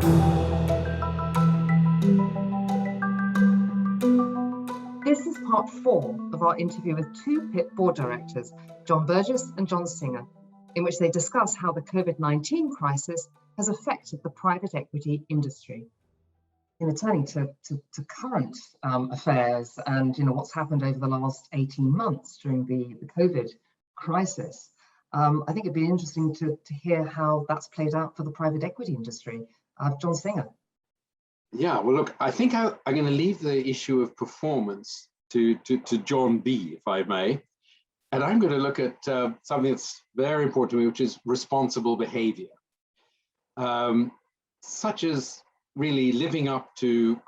This is part 4 of our interview with two PIP board directors, John Burgess and John Singer, in which they discuss how the COVID-19 crisis has affected the private equity industry. Turning to current affairs and what's happened over the last 18 months during the COVID crisis, I think it'd be interesting to hear how that's played out for the private equity industry. John Singer. Yeah, well, look, I think I'm going to leave the issue of performance to John B, if I may. And I'm going to look at something that's very important to me, which is responsible behavior, such as really living up to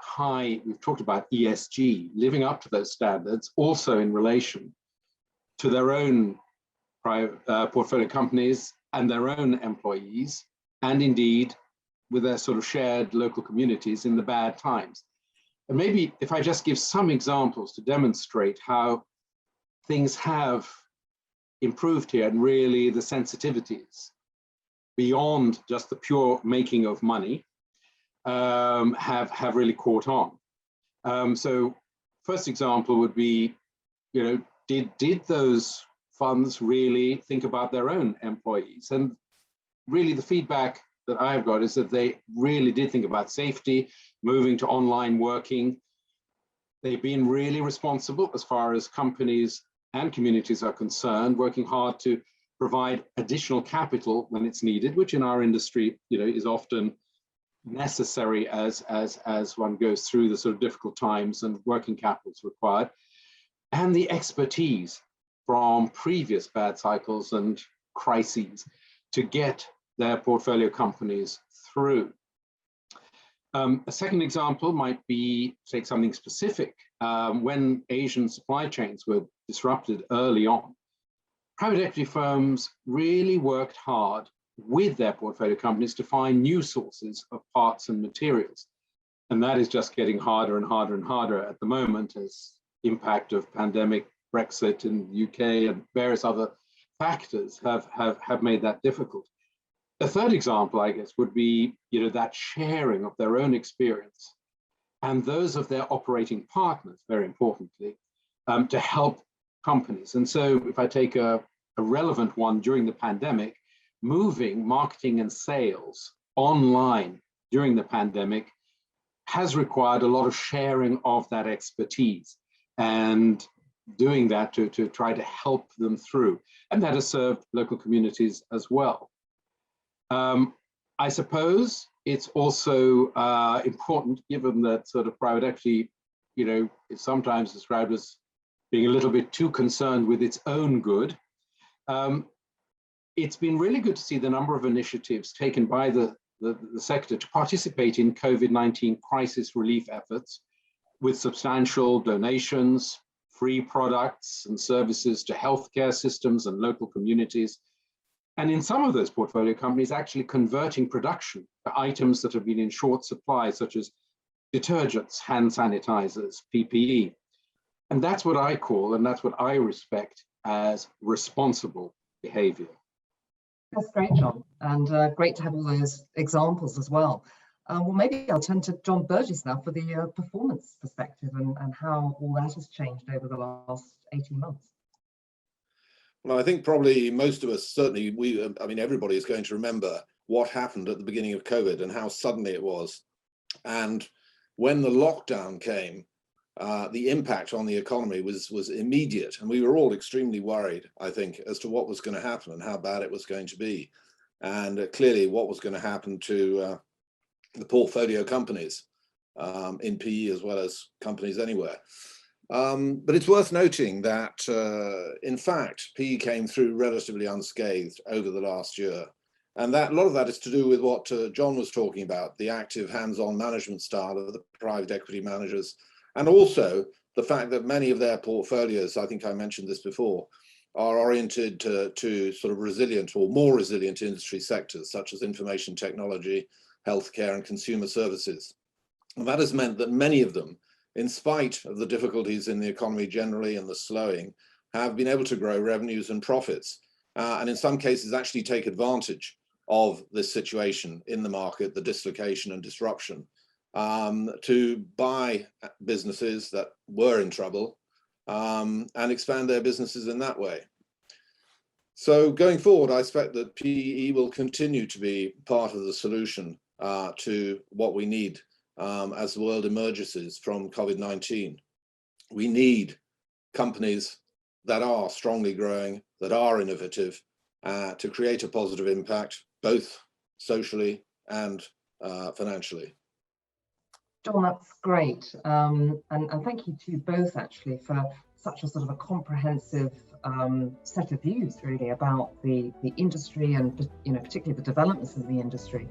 we've talked about ESG, living up to those standards, also in relation to their own private portfolio companies and their own employees, and indeed with their sort of shared local communities in the bad times. And maybe if I just give some examples to demonstrate how things have improved here and really the sensitivities beyond just the pure making of money have really caught on. So first example would be, did those funds really think about their own employees? And really the feedback that I've got is that they really did think about safety, moving to online working. They've been really responsible as far as companies and communities are concerned, working hard to provide additional capital when it's needed, which in our industry, is often necessary as one goes through the sort of difficult times and working capital is required, and the expertise from previous bad cycles and crises to get their portfolio companies through. A second example might be, take something specific, when Asian supply chains were disrupted early on, private equity firms really worked hard with their portfolio companies to find new sources of parts and materials. And that is just getting harder and harder and harder at the moment as impact of pandemic, Brexit in the UK and various other factors have made that difficult. A third example, I guess, would be that sharing of their own experience and those of their operating partners, very importantly, to help companies. And so if I take a relevant one during the pandemic, moving marketing and sales online during the pandemic has required a lot of sharing of that expertise and doing that to try to help them through. And that has served local communities as well. I suppose it's also important, given that sort of private equity, is sometimes described as being a little bit too concerned with its own good. It's been really good to see the number of initiatives taken by the sector to participate in COVID-19 crisis relief efforts with substantial donations, free products and services to healthcare systems and local communities. And in some of those portfolio companies, actually converting production to items that have been in short supply, such as detergents, hand sanitizers, PPE. And that's what I call, and that's what I respect as responsible behavior. That's great, John, and great to have all those examples as well. Well, maybe I'll turn to John Burgess now for the performance perspective and how all that has changed over the last 18 months. Well, I think probably most of us, certainly everybody is going to remember what happened at the beginning of COVID and how suddenly it was. And when the lockdown came, the impact on the economy was immediate. And we were all extremely worried, I think, as to what was going to happen and how bad it was going to be. And clearly what was going to happen to the portfolio companies in PE as well as companies anywhere. But it's worth noting that, in fact, PE came through relatively unscathed over the last year. And a lot of that is to do with what John was talking about, the active hands-on management style of the private equity managers, and also the fact that many of their portfolios, I think I mentioned this before, are oriented to sort of resilient or more resilient industry sectors, such as information technology, healthcare, and consumer services. And that has meant that many of them, in spite of the difficulties in the economy generally and the slowing, have been able to grow revenues and profits, and in some cases actually take advantage of this situation in the market, the dislocation and disruption, to buy businesses that were in trouble and expand their businesses in that way. So going forward, I expect that PE will continue to be part of the solution to what we need as the world emerges from COVID-19. We need companies that are strongly growing, that are innovative, to create a positive impact, both socially and financially. John, that's great. And thank you to you both actually for such a sort of a comprehensive set of views really about the industry and, you know, particularly the developments in the industry.